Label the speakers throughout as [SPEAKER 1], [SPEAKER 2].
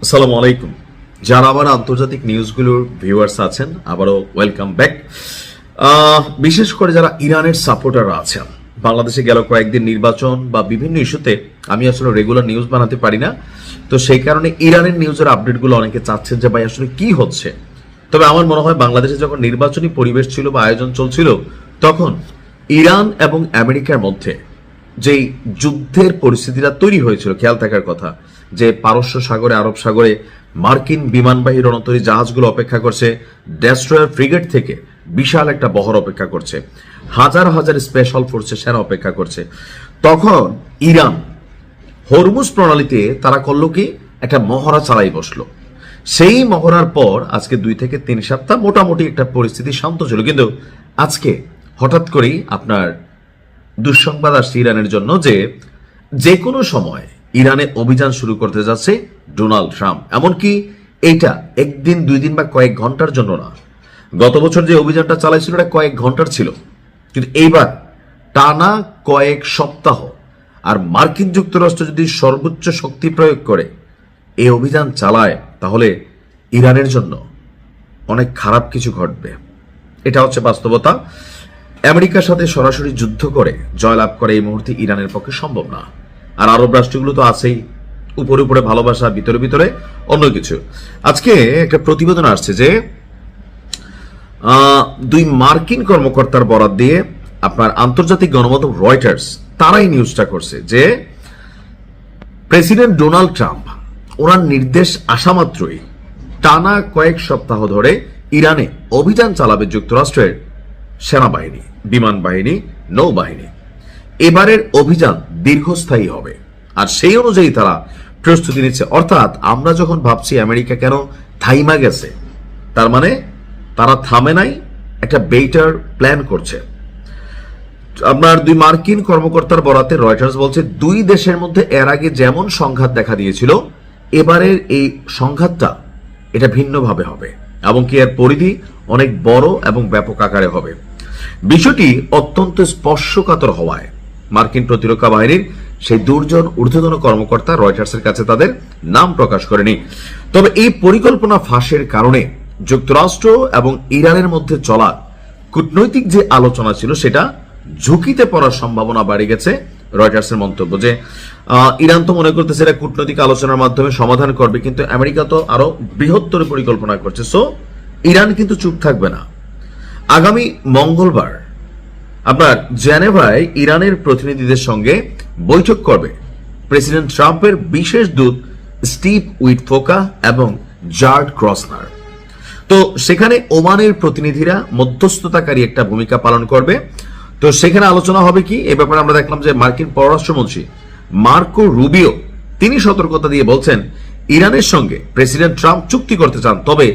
[SPEAKER 1] আসসালামু আলাইকুম। যারা আবার আন্তর্জাতিক নিউজগুলোর ভিউয়ার্স আছেন, আবারও ওয়েলকাম ব্যাক। বিশেষ করে যারা ইরানের সাপোর্টাররা আছেন, বাংলাদেশে গেল কয়েকদিন নির্বাচন বা বিভিন্ন ইস্যুতে আমি আসলে রেগুলার নিউজ বানাতে পারি না, তো সেই কারণে ইরানের নিউজের আপডেটগুলো অনেকে চাচ্ছেন যে ভাই আসলে কি হচ্ছে। তবে আমার মনে হয় বাংলাদেশে যখন নির্বাচনী পরিবেশ ছিল বা আয়োজন চলছিল, তখন ইরান এবং আমেরিকার মধ্যে যেই যুদ্ধের পরিস্থিতিটা তৈরি হয়েছিল, খেয়াল থাকার কথা যে পারস্য সাগরে, আরব সাগরে মার্কিন বিমানবাহী রণতরী জাহাজগুলো অপেক্ষা করছে, ডেস্ট্রয়ার ফ্রিগেট থেকে বিশাল একটা বহর অপেক্ষা করছে, হাজার হাজার স্পেশাল ফোর্সের সেনা অপেক্ষা করছে। তখন ইরান হরমুজ প্রণালীতে তারা করলো কি, একটা মহড়া চালাই বসলো। সেই মহড়ার পর আজকে 2 থেকে 3 সপ্তাহ মোটামুটি একটা পরিস্থিতি শান্ত ছিল, কিন্তু আজকে হঠাৎ করেই আপনার দুঃসংবাদ আসছে ইরানের জন্য যে কোনো সময় ইরানে অভিযান শুরু করতে যাচ্ছে ডোনাল্ড ট্রাম্প। এমনকি এইটা একদিন, 2 দিন বা কয়েক ঘন্টার জন্য না। গত বছর যে অভিযানটা চালাইছিল এটা কয়েক ঘন্টার ছিল, কিন্তু এইবার টানা কয়েক সপ্তাহ। আর মার্কিন যুক্তরাষ্ট্র যদি সর্বোচ্চ শক্তি প্রয়োগ করে এই অভিযান চালায়, তাহলে ইরানের জন্য অনেক খারাপ কিছু ঘটবে। এটা হচ্ছে বাস্তবতা। আমেরিকার সাথে সরাসরি যুদ্ধ করে জয়লাভ করে এই মুহূর্তে ইরানের পক্ষে সম্ভব না। আর আরব রাষ্ট্রগুলো তো আছেই, উপরে উপরে ভালোবাসা, ভিতরে ভিতরে অন্য কিছু। আজকে একটা প্রতিবেদন আসছে যে 2 মার্কিন কর্মকর্তার বরাত দিয়ে আপনার আন্তর্জাতিক গণমাধ্যম রয়টার্স তারাই নিউজটা করছে যে প্রেসিডেন্ট ডোনাল্ড ট্রাম্প ওনার নির্দেশ আসা মাত্রই টানা কয়েক সপ্তাহ ধরে ইরানে অভিযান চালাবে যুক্তরাষ্ট্রের সেনাবাহিনী, বিমান বাহিনী, নৌবাহিনী। এবারের অভিযান দীর্ঘস্থায়ী হবে, আর সেই অনুযায়ী তারা প্রস্তুতি নিচ্ছে। অর্থাৎ আমরা যখন ভাবছি আমেরিকা কেন থাইমা গেছে, তার মানে তারা থামে নাই, একটা বেটার প্ল্যান করছে। আপনার 2 মার্কিন কর্মকর্তার বরাতে রয়টার্স বলছে 2 দেশের মধ্যে এর আগে যেমন সংঘাত দেখা দিয়েছিল, এবারের এই সংঘাতটা এটা ভিন্নভাবে হবে, এবং কি এর পরিধি অনেক বড় এবং ব্যাপক আকারে হবে। বিষয়টি অত্যন্ত স্পর্শকাতর হওয়ায় মার্কিন প্রতিরক্ষা বাহিনীর সেই 2 জন ঊর্ধ্বতন কর্মকর্তা রয়টার্সের কাছে তাদের নাম প্রকাশ করেনি। তবে এই পরিকল্পনা ফাঁসের কারণে যুক্তরাষ্ট্র এবং ইরানের মধ্যে চলা কূটনৈতিক যে আলোচনা ছিল সেটা ঝুঁকিতে পড়ার সম্ভাবনা বাড়ে গেছে। রয়টার্সের মন্তব্য যে ইরান তো মনে করতেছে এটা কূটনৈতিক আলোচনার মাধ্যমে সমাধান করবে, কিন্তু আমেরিকা তো আরো বৃহত্তর পরিকল্পনা করছে। সো ইরান কিন্তু চুপ থাকবে না। আগামী মঙ্গলবার আপনার জেনেভায় ইরানের প্রতিনিধিদের সঙ্গে বৈঠক করবে প্রেসিডেন্ট ট্রাম্পের বিশেষ দূত স্টিভ উইটফোকা এবং জার্ড ক্রসনার। তো সেখানে ওমানের প্রতিনিধিরা মধ্যস্থতাকারী একটা ভূমিকা পালন করবে। তো সেখানে আলোচনা হবে কি, এ ব্যাপারে আমরা দেখলাম যে মার্কিন পররাষ্ট্রমন্ত্রী মার্কো রুবিও তিনি সতর্কতা দিয়ে বলছেন ইরানের সঙ্গে প্রেসিডেন্ট ট্রাম্প চুক্তি করতে চান, তবে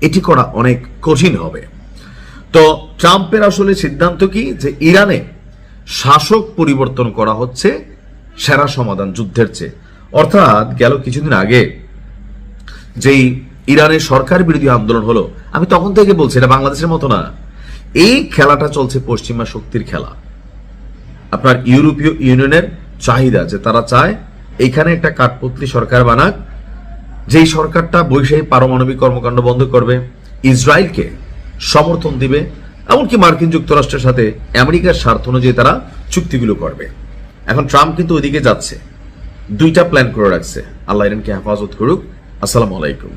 [SPEAKER 1] এটি করা অনেক কঠিন হবে। তো ট্রাম্পের আসলে সিদ্ধান্ত কি, যে ইরানে শাসক পরিবর্তন করা হচ্ছে সেরা সমাধান যুদ্ধের চেয়ে। অর্থাৎ গেল কিছুদিন আগে যেই ইরানের সরকার বিরোধী আন্দোলন হলো, আমি তখন থেকে বলছি এটা বাংলাদেশের মতো না। এই খেলাটা চলছে পশ্চিমা শক্তির খেলা। আপনার ইউরোপীয় ইউনিয়নের চাহিদা যে তারা চায় এখানে একটা কাঠপুতলি সরকার বানাক, যেই সরকারটা বৈশ্বিক পারমাণবিক কর্মকাণ্ড বন্ধ করবে, ইসরায়েলকে সমর্থন দিবে, এমনকি মার্কিন যুক্তরাষ্ট্রের সাথে আমেরিকার স্বার্থ অনুযায়ী তারা চুক্তিগুলো করবে। এখন ট্রাম্প কিন্তু ওইদিকে যাচ্ছে, 2টা প্ল্যান করে রাখছে। আল্লাহ ইরানকে হেফাজত করুক। আসসালামু আলাইকুম।